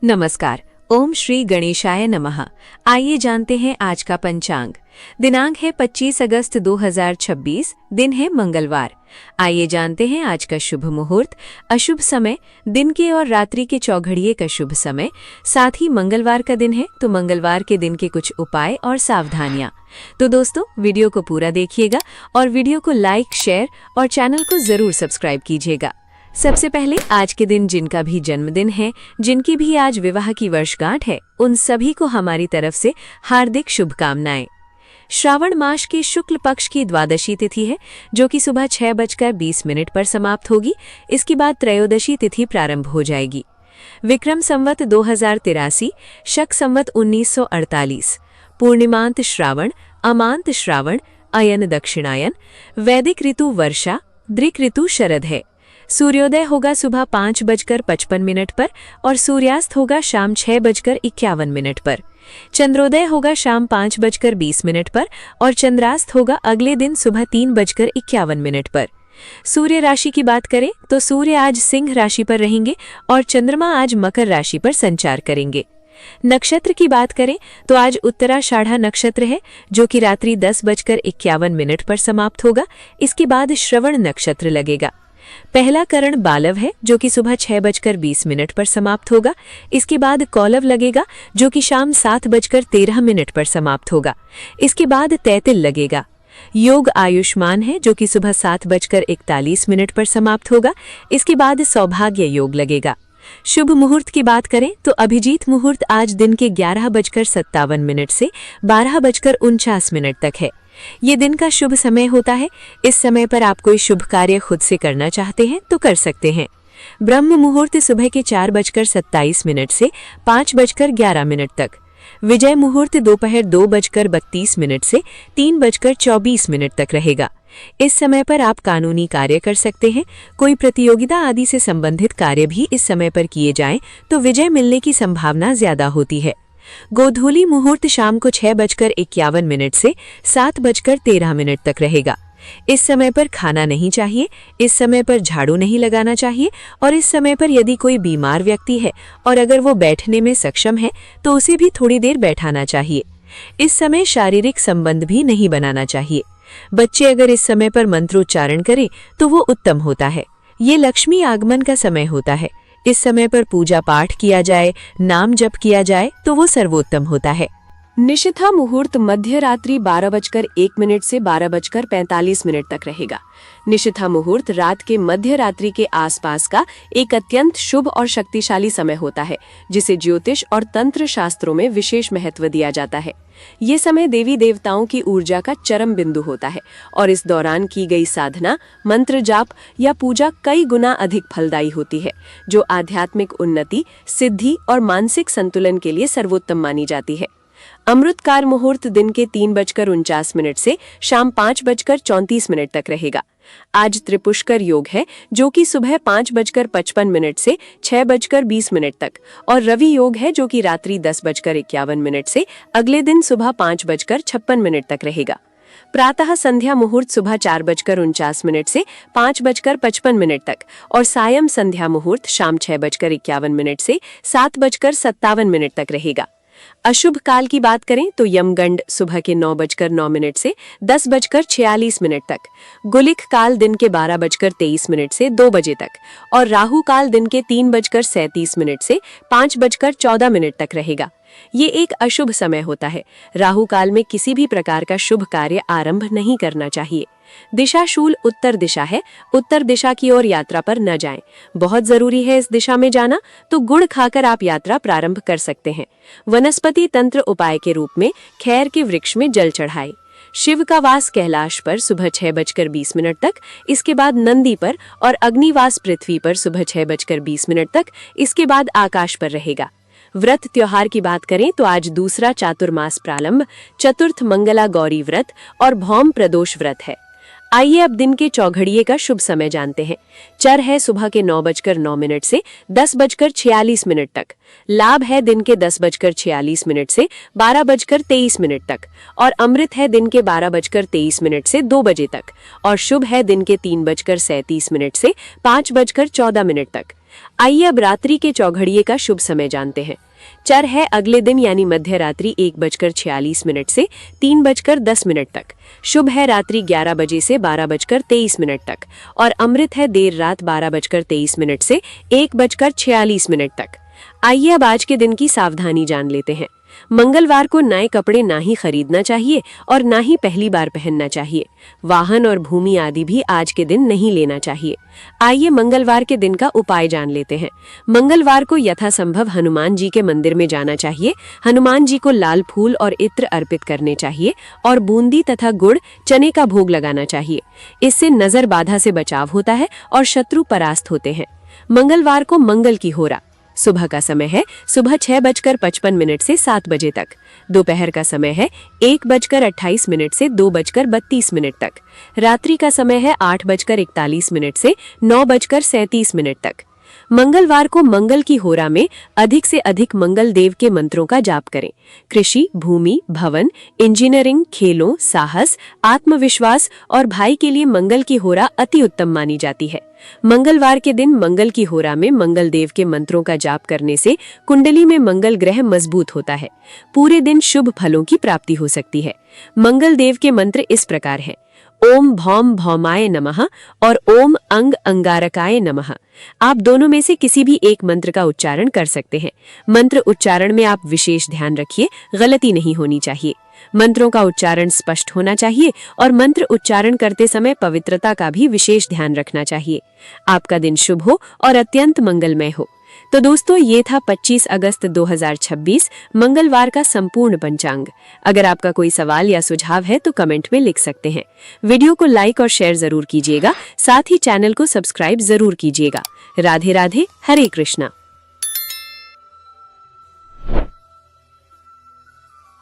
नमस्कार। ओम श्री गणेशाय नमः। आइए जानते हैं आज का पंचांग। दिनांक है 25 अगस्त 2026, दिन है मंगलवार। आइए जानते हैं आज का शुभ मुहूर्त, अशुभ समय, दिन के और रात्रि के चौघड़िए का शुभ समय। साथ ही मंगलवार का दिन है तो मंगलवार के दिन के कुछ उपाय और सावधानियां। तो दोस्तों, वीडियो को पूरा देखिएगा और वीडियो को लाइक, शेयर और चैनल को जरूर सब्सक्राइब कीजिएगा। सबसे पहले आज के दिन जिनका भी जन्मदिन है, जिनकी भी आज विवाह की वर्षगांठ है, उन सभी को हमारी तरफ से हार्दिक शुभकामनाएं। श्रावण मास के शुक्ल पक्ष की द्वादशी तिथि है, जो कि सुबह 6:20 पर समाप्त होगी। इसके बाद त्रयोदशी तिथि प्रारंभ हो जाएगी। विक्रम संवत 2083, शक संवत 1948, पूर्णिमांत श्रावण, अमांत श्रावण, अयन दक्षिणायन, वैदिक ऋतु वर्षा, दृक ऋतु शरद है। सूर्योदय होगा सुबह 5:55 पर और सूर्यास्त होगा शाम 6:51 पर। चंद्रोदय होगा शाम 5:20 पर और चंद्रास्त होगा अगले दिन सुबह 3:51 पर। सूर्य राशि की बात करें तो सूर्य आज सिंह राशि पर रहेंगे और चंद्रमा आज मकर राशि पर संचार करेंगे। नक्षत्र की बात करें तो आज उत्तराषाढ़ा नक्षत्र है, जो कि रात्रि 10:51 पर समाप्त होगा। इसके बाद श्रवण नक्षत्र लगेगा। पहला करण बालव है, जो कि सुबह 6:20 पर समाप्त होगा। इसके बाद कौलव लगेगा, जो कि शाम 7:13 पर समाप्त होगा। इसके बाद तैतिल लगेगा। योग आयुष्मान है, जो कि सुबह 7:41 पर समाप्त होगा। इसके बाद सौभाग्य योग लगेगा। शुभ मुहूर्त की बात करें तो अभिजीत मुहूर्त आज दिन के 11:57 से 12:49 तक है। ये दिन का शुभ समय होता है। इस समय पर आप कोई शुभ कार्य खुद से करना चाहते हैं तो कर सकते हैं। ब्रह्म मुहूर्त सुबह के 4:27 से 5:11 तक। विजय मुहूर्त दोपहर 2:32 से 3:24 तक रहेगा। इस समय पर आप कानूनी कार्य कर सकते हैं। कोई प्रतियोगिता आदि से संबंधित कार्य भी इस समय पर किए जाएं तो विजय मिलने की संभावना ज्यादा होती है। गोधूली मुहूर्त शाम को 6:51 से 7:13 तक रहेगा। इस समय पर खाना नहीं चाहिए, इस समय पर झाड़ू नहीं लगाना चाहिए और इस समय पर यदि कोई बीमार व्यक्ति है और अगर वो बैठने में सक्षम है तो उसे भी थोड़ी देर बैठाना चाहिए। इस समय शारीरिक संबंध भी नहीं बनाना चाहिए। बच्चे अगर इस समय पर मंत्रोच्चारण करें तो वो उत्तम होता है। ये लक्ष्मी आगमन का समय होता है। इस समय पर पूजा पाठ किया जाए, नाम जप किया जाए तो वो सर्वोत्तम होता है। निशिथा मुहूर्त मध्य रात्रि 12:01 से 12:45 तक रहेगा। निशिथा मुहूर्त रात के मध्य रात्रि के आसपास का एक अत्यंत शुभ और शक्तिशाली समय होता है, जिसे ज्योतिष और तंत्र शास्त्रों में विशेष महत्व दिया जाता है। ये समय देवी देवताओं की ऊर्जा का चरम बिंदु होता है और इस दौरान की गई साधना, मंत्र जाप या पूजा कई गुना अधिक फलदायी होती है, जो आध्यात्मिक उन्नति, सिद्धि और मानसिक संतुलन के लिए सर्वोत्तम मानी जाती है। अमृतकाल मुहूर्त दिन के 3:49 से शाम 5:34 तक रहेगा। आज त्रिपुष्कर योग है, जो कि सुबह 5:55 से 6:20 तक और रवि योग है, जो कि रात्रि 10:51 से अगले दिन सुबह 5:56 तक रहेगा। प्रातः संध्या मुहूर्त सुबह 4:49 से 5:55 तक और सायं संध्या मुहूर्त शाम 6:51 से 7:57 तक रहेगा। अशुभ काल की बात करें तो यमगंड सुबह के 9:09 से 10:46 तक, गुलिक काल दिन के 12:23 से 2 बजे तक और राहु काल दिन के 3:37 से 5:14 तक रहेगा। ये एक अशुभ समय होता है। राहु काल में किसी भी प्रकार का शुभ कार्य आरंभ नहीं करना चाहिए। दिशाशूल उत्तर दिशा है, उत्तर दिशा की ओर यात्रा पर न जाएं। बहुत जरूरी है इस दिशा में जाना, तो गुड़ खाकर आप यात्रा प्रारंभ कर सकते हैं। वनस्पति तंत्र उपाय के रूप में खैर के वृक्ष में जल चढ़ाए। शिव का वास कैलाश पर सुबह 6:20 तक, इसके बाद नंदी पर और अग्निवास पृथ्वी पर सुबह 6:20 तक, इसके बाद आकाश पर रहेगा। व्रत त्योहार की बात करें तो आज दूसरा चातुर्मास प्रारंभ, चतुर्थ मंगला गौरी व्रत और भौम प्रदोष व्रत है। आइए अब दिन के चौघड़िए का शुभ समय जानते हैं। चर है सुबह के 9:09 से 10:46 तक। लाभ है दिन के 10:46 से 12:23 तक और अमृत है दिन के 12:23 से 2 बजे तक और शुभ है दिन के 3:37 से 5:14 तक। आइए अब रात्रि के चौघड़िए का शुभ समय जानते हैं। चर है अगले दिन यानी मध्य रात्रि 1:46 से 3:10 तक। शुभ है रात्रि 11 बजे से 12:23 तक और अमृत है देर रात 12:23 से 1:46 तक। आइए अब आज के दिन की सावधानी जान लेते हैं। मंगलवार को नए कपड़े ना ही खरीदना चाहिए और ना ही पहली बार पहनना चाहिए। वाहन और भूमि आदि भी आज के दिन नहीं लेना चाहिए। आइए मंगलवार के दिन का उपाय जान लेते हैं। मंगलवार को यथासंभव हनुमान जी के मंदिर में जाना चाहिए। हनुमान जी को लाल फूल और इत्र अर्पित करने चाहिए और बूंदी तथा गुड़ चने का भोग लगाना चाहिए। इससे नजर बाधा से बचाव होता है और शत्रु परास्त होते हैं। मंगलवार को मंगल की होरा। सुबह का समय है सुबह 6:55 से 7 बजे तक। दोपहर का समय है 1:28 से 2:32 तक। रात्रि का समय है 8:41 से 9:37 तक। मंगलवार को मंगल की होरा में अधिक से अधिक मंगल देव के मंत्रों का जाप करें। कृषि, भूमि, भवन, इंजीनियरिंग, खेलों, साहस, आत्मविश्वास और भाई के लिए मंगल की होरा अति उत्तम मानी जाती है। मंगलवार के दिन मंगल की होरा में मंगल देव के मंत्रों का जाप करने से कुंडली में मंगल ग्रह मजबूत होता है। पूरे दिन शुभ फलों की प्राप्ति हो सकती है। मंगल देव के मंत्र इस प्रकार हैं: ओम भौम भौमाय नमः और ओम अंग अंगारकाय नमः। आप दोनों में से किसी भी एक मंत्र का उच्चारण कर सकते हैं। मंत्र उच्चारण में आप विशेष ध्यान रखिए, गलती नहीं होनी चाहिए। मंत्रों का उच्चारण स्पष्ट होना चाहिए और मंत्र उच्चारण करते समय पवित्रता का भी विशेष ध्यान रखना चाहिए। आपका दिन शुभ हो और अत्यंत मंगलमय हो। तो दोस्तों, ये था 25 अगस्त 2026 मंगलवार का संपूर्ण पंचांग। अगर आपका कोई सवाल या सुझाव है तो कमेंट में लिख सकते हैं। वीडियो को लाइक और शेयर जरूर कीजिएगा। साथ ही चैनल को सब्सक्राइब जरूर कीजिएगा। राधे राधे, हरे कृष्णा।